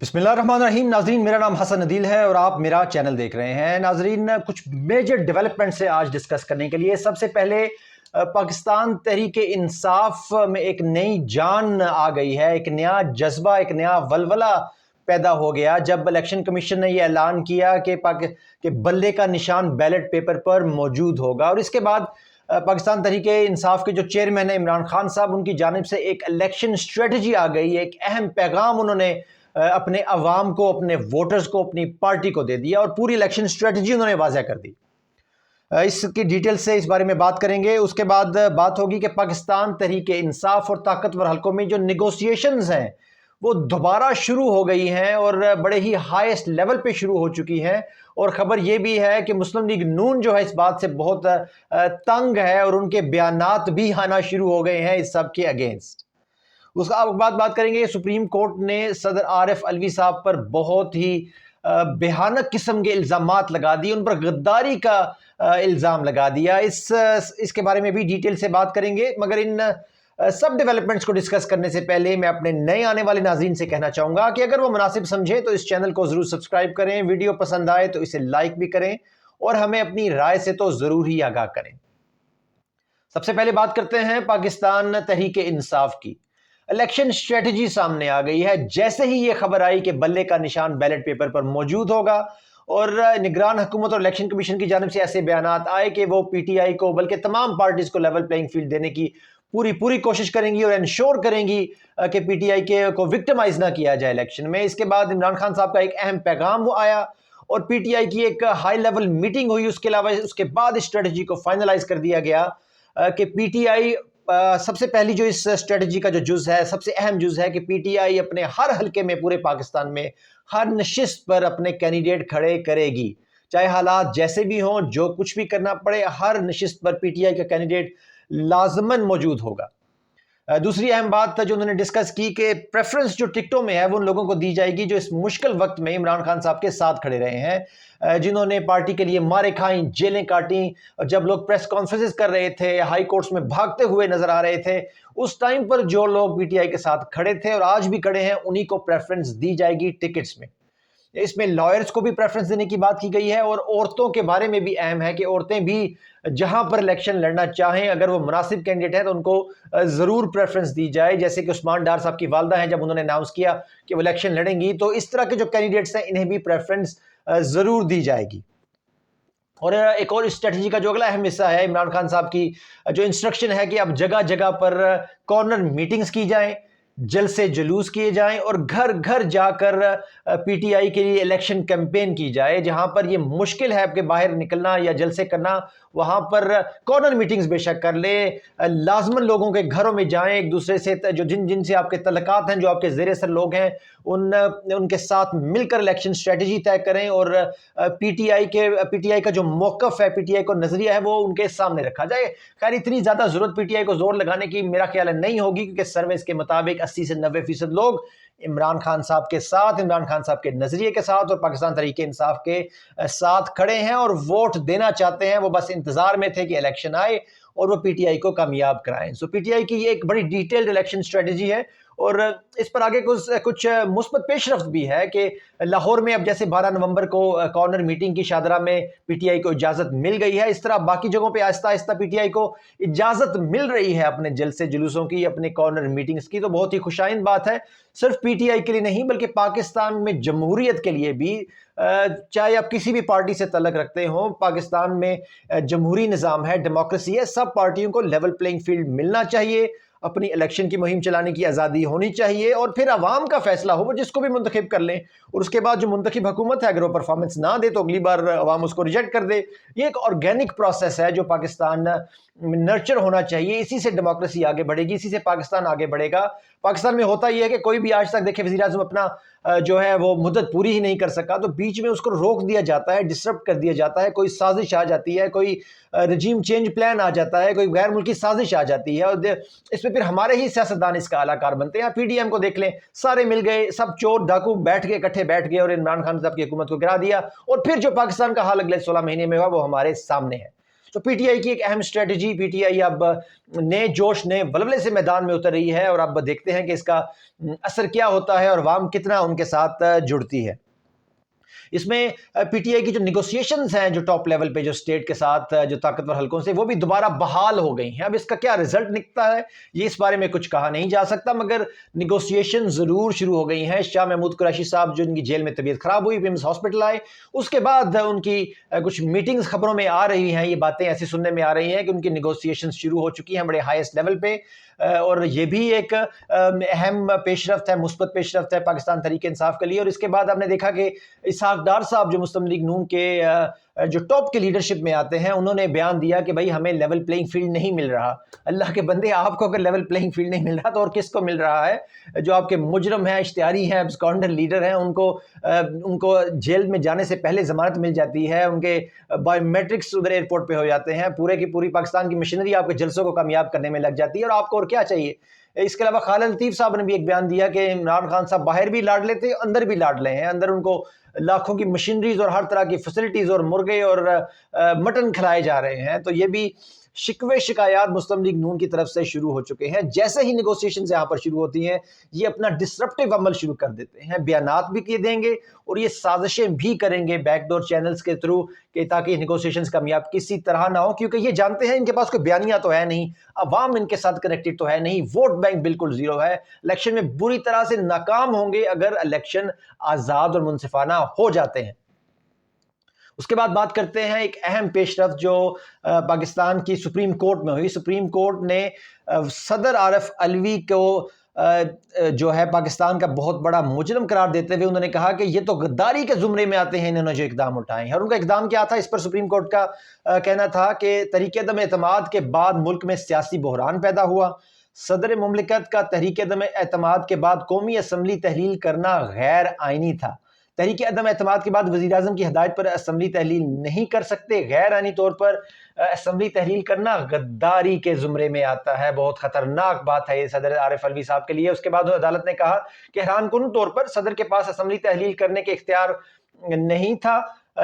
बिस्मिल्लाहिर्रहमानिर्रहीम। नाजरीन, मेरा नाम हसन अदील है और आप मेरा चैनल देख रहे हैं। नाजरीन, कुछ मेजर डेवलपमेंट से आज डिस्कस करने के लिए सबसे पहले पाकिस्तान तहरीक इंसाफ में एक नई जान आ गई है, एक नया जज्बा, एक नया वलवला पैदा हो गया जब इलेक्शन कमीशन ने यह ऐलान किया कि बल्ले का निशान बैलेट पेपर पर मौजूद होगा। और इसके बाद पाकिस्तान तहरीक इंसाफ के जो चेयरमैन है इमरान खान साहब, उनकी जानिब से एक इलेक्शन स्ट्रेटजी आ गई, एक अहम पैगाम उन्होंने अपने अवाम को, अपने वोटर्स को, अपनी पार्टी को दे दिया और पूरी इलेक्शन स्ट्रेटजी उन्होंने वाज़ह कर दी। इसकी डिटेल से इस बारे में बात करेंगे। उसके बाद बात होगी कि पाकिस्तान तहरीक इंसाफ और ताकतवर हलकों में जो निगोशिएशंस हैं वो दोबारा शुरू हो गई हैं और बड़े ही हाईएस्ट लेवल पे शुरू हो चुकी हैं। और ख़बर ये भी है कि मुस्लिम लीग नून जो है इस बात से बहुत तंग है और उनके बयानात भी आना शुरू हो गए हैं इस सब के अगेंस्ट। उसका बाद बात करेंगे, सुप्रीम कोर्ट ने सदर आरिफ अलवी साहब पर बहुत ही बेहानक किस्म के इल्ज़ामात लगा दिए, उन पर गद्दारी का इल्ज़ाम लगा दिया। इसके बारे में भी डिटेल से बात करेंगे। मगर इन सब डेवलपमेंट्स को डिस्कस करने से पहले मैं अपने नए आने वाले नाज़रीन से कहना चाहूँगा कि अगर वो मुनासिब समझे तो इस चैनल को ज़रूर सब्सक्राइब करें, वीडियो पसंद आए तो इसे लाइक भी करें और हमें अपनी राय से तो ज़रूर ही आगाह करें। सबसे पहले बात करते हैं पाकिस्तान तहरीक इंसाफ की। इलेक्शन स्ट्रेटजी सामने आ गई है जैसे ही ये खबर आई कि बल्ले का निशान बैलेट पेपर पर मौजूद होगा और निगरान हुकूमत और इलेक्शन कमीशन की जानिब से ऐसे बयानात आए कि वो पीटीआई को बल्कि तमाम पार्टीज को लेवल प्लेइंग फील्ड देने की पूरी कोशिश करेंगी और इंश्योर करेंगी कि पीटीआई के को विक्टिमाइज ना किया जाए इलेक्शन में। इसके बाद इमरान खान साहब का एक अहम पैगाम वो आया और पीटीआई की एक हाई लेवल मीटिंग हुई। उसके अलावा उसके बाद स्ट्रेटजी को फाइनलाइज कर दिया गया कि पीटीआई सबसे पहली जो इस स्ट्रेटजी का जो जुज़ है, सबसे अहम जुज़ है कि पीटीआई अपने हर हलके में पूरे पाकिस्तान में हर नशिस्त पर अपने कैंडिडेट खड़े करेगी, चाहे हालात जैसे भी हों, जो कुछ भी करना पड़े, हर नशिस्त पर पीटीआई का कैंडिडेट लाजमन मौजूद होगा। दूसरी अहम बात जो उन्होंने डिस्कस की कि प्रेफरेंस जो टिकटों में है वो उन लोगों को दी जाएगी जो इस मुश्किल वक्त में इमरान खान साहब के साथ खड़े रहे हैं, जिन्होंने पार्टी के लिए मारे खाई, जेलें काटी। और जब लोग प्रेस कॉन्फ्रेंसेस कर रहे थे, हाई कोर्ट्स में भागते हुए नजर आ रहे थे, उस टाइम पर जो लोग पीटीआई के साथ खड़े थे और आज भी खड़े हैं, उन्हीं को प्रेफरेंस दी जाएगी टिकट्स में। इसमें लॉयर्स को भी प्रेफरेंस देने की बात की गई है और औरतों के बारे में भी अहम है कि औरतें भी जहां पर इलेक्शन लड़ना चाहें, अगर वो मुनासिब कैंडिडेट है तो उनको ज़रूर प्रेफरेंस दी जाए। जैसे कि उस्मान डार साहब की वालदा हैं, जब उन्होंने अनाउंस किया कि वो इलेक्शन लड़ेंगी, तो इस तरह के जो कैंडिडेट्स हैं इन्हें भी प्रेफरेंस ज़रूर दी जाएगी। और एक और स्ट्रेटजी का जो अगला अहम हिस्सा है, इमरान खान साहब की जो इंस्ट्रक्शन है कि अब जगह जगह पर कॉर्नर मीटिंग्स की जाएं, जलसे जुलूस किए जाएं और घर घर जाकर पीटीआई के लिए इलेक्शन कैंपेन की जाए। जहां पर ये मुश्किल है कि बाहर निकलना या जलसे करना, वहां पर कॉर्नर मीटिंग्स बेशक कर ले, लाजमन लोगों के घरों में जाएं, एक दूसरे से जो जिनसे आपके तल्लुकात हैं, जो आपके ज़ेर असर लोग हैं, उनके साथ मिलकर इलेक्शन स्ट्रेटजी तय करें और पीटीआई का जो मौक़िफ़ है, पीटीआई को नज़रिया है, वो उनके सामने रखा जाए। खैर, इतनी ज़्यादा ज़रूरत पीटीआई को जोर लगाने की मेरा ख्याल नहीं होगी, क्योंकि सर्वेस के मुताबिक 80 से 90% लोग इमरान खान साहब के साथ, इमरान खान साहब के नज़रिए के साथ और पाकिस्तान तहरीक इंसाफ के साथ खड़े हैं और वोट देना चाहते हैं। वो बस इंतज़ार में थे कि इलेक्शन आए और वो पीटीआई को कामयाब कराएं। सो पीटीआई की ये एक बड़ी डिटेल्ड इलेक्शन स्ट्रेटजी है और इस पर आगे कुछ मुस्बत पेशरफ्त भी है कि लाहौर में अब जैसे 12 नवंबर को कॉर्नर मीटिंग की शादरा में पीटीआई को इजाज़त मिल गई है, इस तरह बाकी जगहों पे आहिस्ता आहिस्ता पीटीआई को इजाज़त मिल रही है अपने जलसे जुलूसों की, अपने कॉर्नर मीटिंग्स की। तो बहुत ही खुशाइंद बात है, सिर्फ पीटीआई के लिए नहीं बल्कि पाकिस्तान में जमहूरियत के लिए भी। चाहे आप किसी भी पार्टी से तल्लक रखते हो, पाकिस्तान में जमहूरी निज़ाम है, डेमोक्रेसी है, सब पार्टियों को लेवल प्लेइंग फील्ड मिलना चाहिए, अपनी इलेक्शन की मुहिम चलाने की आज़ादी होनी चाहिए और फिर अवाम का फैसला हो, वो जिसको भी मुंतखब कर लें। और उसके बाद जो मुंतखब हुकूमत है, अगर वो परफॉर्मेंस ना दे तो अगली बार अवाम उसको रिजेक्ट कर दे। ये एक ऑर्गेनिक प्रोसेस है जो पाकिस्तान में नर्चर होना चाहिए। इसी से डेमोक्रेसी आगे बढ़ेगी, इसी से पाकिस्तान आगे बढ़ेगा। पाकिस्तान में होता ही है कि कोई भी आज तक देखे वज़ीर आज़म अपना जो है वो मुद्दत पूरी ही नहीं कर सका तो बीच में उसको रोक दिया जाता है, डिस्टर्ब कर दिया जाता है, कोई साजिश आ जाती है, कोई रजीम चेंज प्लान आ जाता है, कोई गैर मुल्की साजिश आ जाती है और इसमें फिर हमारे ही सियासतदान इसका अलाकार बनते हैं। पीडीएम को देख लें, सारे मिल गए, सब चोर डाकू बैठ गए, इकट्ठे बैठ गए और इमरान खान साहब की हुकूमत को गिरा दिया और फिर जो पाकिस्तान का हाल अगले 16 महीने में हुआ वो हमारे सामने है। तो PTI की एक अहम स्ट्रेटजी, PTI अब नए जोश नए वलवले से मैदान में उतर रही है और अब देखते हैं कि इसका असर क्या होता है और अवाम कितना उनके साथ जुड़ती है। इसमें PTI की जो निगोसिएशंस हैं जो टॉप लेवल पे जो स्टेट के साथ जो ताकतवर हलकों से, वो भी दोबारा बहाल हो गई हैं। अब इसका क्या रिजल्ट निकलता है ये इस बारे में कुछ कहा नहीं जा सकता, मगर निगोसिएशन ज़रूर शुरू हो गई हैं। शाह महमूद कुरैशी साहब जो इनकी जेल में तबीयत ख़राब हुई, विम्स हॉस्पिटल आए, उसके बाद उनकी कुछ मीटिंग्स खबरों में आ रही हैं, ये बातें ऐसी सुनने में आ रही हैं कि उनकी निगोसिएशन शुरू हो चुकी हैं बड़े हाईएस्ट लेवल पे। और ये भी एक अहम पेशरफ्त है, मुस्बत पेशरफ्त है पाकिस्तान तहरीक इंसाफ के लिए। और इसके बाद आपने देखा कि इसहाक डार साहब जो मुस्लिम लीग नून के जो टॉप के लीडरशिप में आते हैं, उन्होंने बयान दिया कि भाई हमें लेवल प्लेइंग फील्ड नहीं मिल रहा। अल्लाह के बंदे, आपको अगर लेवल प्लेइंग फील्ड नहीं मिल रहा तो और किसको मिल रहा है? जो आपके मुजरम हैं, इश्तिहारी हैं, एब्सकॉन्डर लीडर हैं, उनको जेल में जाने से पहले ज़मानत मिल जाती है, उनके बायोमेट्रिक्स उधर एयरपोर्ट पे हो जाते हैं, पूरे की पूरी पाकिस्तान की मशीनरी आपके जलसों को कामयाब करने में लग जाती है, और आपको और क्या चाहिए? इसके अलावा खालिद लतीफ़ साहब ने भी एक बयान दिया कि इमरान खान साहब बाहर भी लाड लेते, अंदर भी लाड ले हैं। अंदर उनको लाखों की मशीनरीज और हर तरह की फैसिलिटीज़ और मुर्गे और मटन खिलाए जा रहे हैं। तो ये भी शिकवे शिकायत मुस्लिम लीग नून की तरफ से शुरू हो चुके हैं। जैसे ही निगोसिएशन यहाँ पर शुरू होती हैं, ये अपना डिसरप्टिव अमल शुरू कर देते हैं, बयानात भी किए देंगे और ये साजिशें भी करेंगे बैकडोर चैनल्स के थ्रू कि ताकि निगोसिएशंस कामयाब किसी तरह ना हो, क्योंकि ये जानते हैं इनके पास कोई बयानिया तो है नहीं, अवाम इनके साथ कनेक्टेड तो है नहीं, वोट बैंक बिल्कुल जीरो है, इलेक्शन में बुरी तरह से नाकाम होंगे अगर इलेक्शन आज़ाद और मुनसिफाना हो जाते हैं। उसके बाद बात करते हैं एक अहम पेशरफ्त जो पाकिस्तान की सुप्रीम कोर्ट में हुई। सुप्रीम कोर्ट ने सदर आरिफ अलवी को जो है पाकिस्तान का बहुत बड़ा मुजरम करार देते हुए उन्होंने कहा कि ये तो गद्दारी के जुमरे में आते हैं इन्होंने जो इकदाम उठाए हैं। और उनका इकदाम क्या था? इस पर सुप्रीम कोर्ट का कहना था कि तहरीक-ए-अदम एतमाद के बाद मुल्क में सियासी बहरान पैदा हुआ। सदर मुमलिकत का तहरीक-ए-अदम एतमाद के बाद कौमी असम्बली तहलील करना गैर आइनी था। तहरीक अदम एतमाद के बाद वज़ीर आज़म की हिदायत पर असम्बली तहलील नहीं कर सकते। गैर आइनी तौर पर असम्बली तहलील करना गद्दारी के ज़ुमरे में आता है। बहुत ख़तरनाक बात है ये सदर आरिफ अलवी साहब के लिए। उसके बाद अदालत ने कहा कि हैरानकुन तौर पर सदर के पास असम्बली तहलील करने के इख्तियार नहीं था,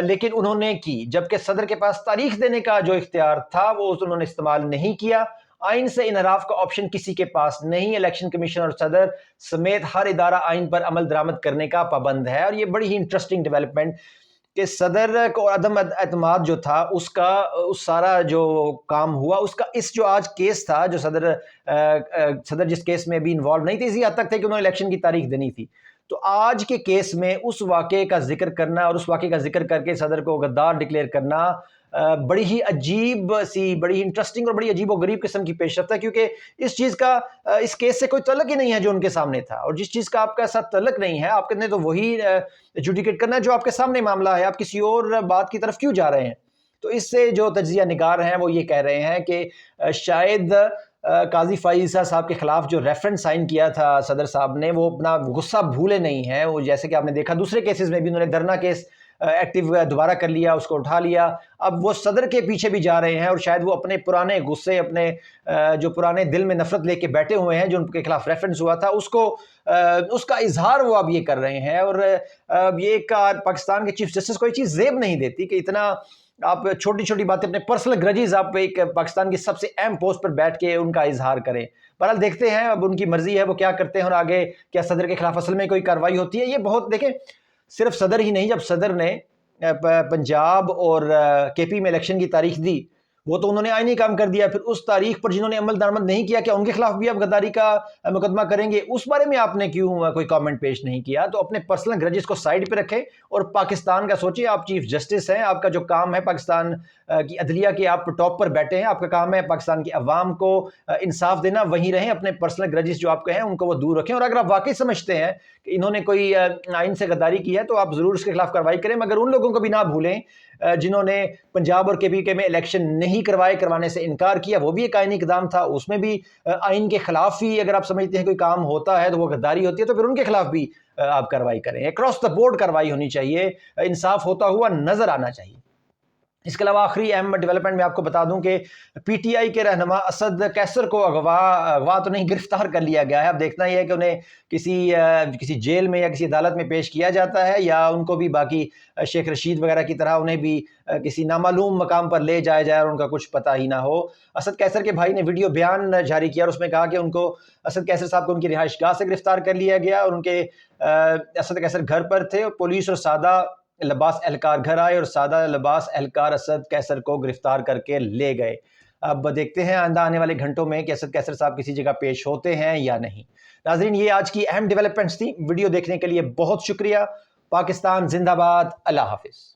लेकिन उन्होंने की, जबकि सदर के पास तारीख देने का जो इख्तियार था वो उन्होंने इस्तेमाल नहीं किया। आइन से इनहराफ का ऑप्शन किसी के पास नहीं। इलेक्शन कमीशन और सदर समेत हर इदारा आइन पर अमल दरामद करने का पाबंद है। और ये बड़ी ही इंटरेस्टिंग डेवलपमेंट कि सदर को अदम एतमाद जो था उसका उस सारा जो काम हुआ उसका इस जो आज केस था जो सदर जिस केस में अभी इन्वॉल्व नहीं थे, इसी हद तक थे कि उन्होंने इलेक्शन की तारीख देनी थी। तो आज के केस में उस वाक़े का जिक्र करना और उस वाक़े का जिक्र करके सदर को गद्दार डिक्लेयर करना बड़ी ही अजीब सी, बड़ी ही इंटरेस्टिंग और बड़ी अजीब और गरीब किस्म की पेशरफ्त है, क्योंकि इस चीज़ का इस केस से कोई तल्लुक ही नहीं है जो उनके सामने था। और जिस चीज़ का आपका साथ तल्लुक नहीं है, आपने तो वही एजुडिकेट करना है जो आपके सामने मामला है। आप किसी और बात की तरफ क्यों जा रहे हैं? तो इससे जो तज्ज़िया निगार हैं वो ये कह रहे हैं कि शायद काजी फ़ाइज़ साहब के खिलाफ जो रेफरेंस साइन किया था सदर साहब ने, वो अपना गुस्सा भूले नहीं हैं। वो जैसे कि आपने देखा दूसरे केसेस में भी उन्होंने धरना केस एक्टिव दोबारा कर लिया, उसको उठा लिया। अब वो सदर के पीछे भी जा रहे हैं और शायद वो अपने पुराने गुस्से, अपने जो पुराने दिल में नफरत लेके बैठे हुए हैं जो उनके खिलाफ रेफरेंस हुआ था उसका इजहार वो अब ये कर रहे हैं। और ये पाकिस्तान के चीफ जस्टिस को ये चीज़ ज़ेब नहीं देती कि इतना आप छोटी छोटी बातें, अपने पर्सनल ग्रजेस आप एक पाकिस्तान की सबसे अहम पोस्ट पर बैठ के उनका इजहार करें। बहरहाल देखते हैं, अब उनकी मर्जी है वो क्या करते हैं और आगे क्या सदर के खिलाफ असल में कोई कार्रवाई होती है। ये बहुत देखें, सिर्फ सदर ही नहीं, जब सदर ने पंजाब और केपी में इलेक्शन की तारीख दी वो तो उन्होंने आईनी काम कर दिया। फिर उस तारीख पर जिन्होंने अमल दरामद नहीं किया, क्या उनके खिलाफ भी आप गद्दारी का मुकदमा करेंगे? उस बारे में आपने क्यों कोई कमेंट पेश नहीं किया? तो अपने पर्सनल ग्रजेस को साइड पे रखें और पाकिस्तान का सोचिए। आप चीफ जस्टिस हैं, आपका जो काम है पाकिस्तान की अदलिया के, आप टॉप पर बैठे हैं, आपका काम है पाकिस्तान की अवाम को इंसाफ देना। वहीं रहें, अपने पर्सनल ग्रजेस जो आपके हैं उनको वो दूर रखें। और अगर आप वाकई समझते हैं कि इन्होंने कोई आइन से गद्दारी की है तो आप ज़रूर इसके खिलाफ कार्रवाई करें, मगर उन लोगों को भी ना भूलें जिन्होंने पंजाब और केपी में इलेक्शन नहीं करवाने से इनकार किया। वो भी एक आइनी इक़दाम था, उसमें भी आइन के खिलाफ ही अगर आप समझते हैं कोई काम होता है तो वो गद्दारी होती है, तो फिर उनके खिलाफ भी आप कार्रवाई करें। अक्रॉस द बोर्ड कार्रवाई होनी चाहिए, इंसाफ होता हुआ नजर आना चाहिए। اس کے علاوہ آخری اہم ڈیولپمنٹ میں آپ کو بتا دوں کہ پی ٹی آئی کے رہنما اسد کیسر کو اغوا تو نہیں، گرفتار کر لیا گیا ہے۔ اب دیکھنا یہ ہے کہ انہیں کسی جیل میں یا کسی عدالت میں پیش کیا جاتا ہے، یا ان کو بھی باقی شیخ رشید وغیرہ کی طرح انہیں بھی کسی نامعلوم مقام پر لے جایا جائے اور ان کا کچھ پتہ ہی نہ ہو۔ اسد کیسر کے بھائی نے ویڈیو بیان جاری کیا اور اس میں کہا کہ ان کو اسد کیسر صاحب کو ان کی رہائش گاہ سے گرفتار کر لیا گیا، اور ان کے اسد کیسر گھر پر تھے، اور پولیس اور سادہ لباس اہلکار گھر آئے اور سادہ لباس اہلکار اسد کیسر کو گرفتار کر کے لے گئے۔ اب دیکھتے ہیں آئندہ آنے والے گھنٹوں میں کہ اسد کیسر صاحب کسی جگہ پیش ہوتے ہیں یا نہیں۔ ناظرین، یہ آج کی اہم ڈیولپمنٹس تھی۔ ویڈیو دیکھنے کے لیے بہت شکریہ۔ پاکستان زندہ باد۔ اللہ حافظ۔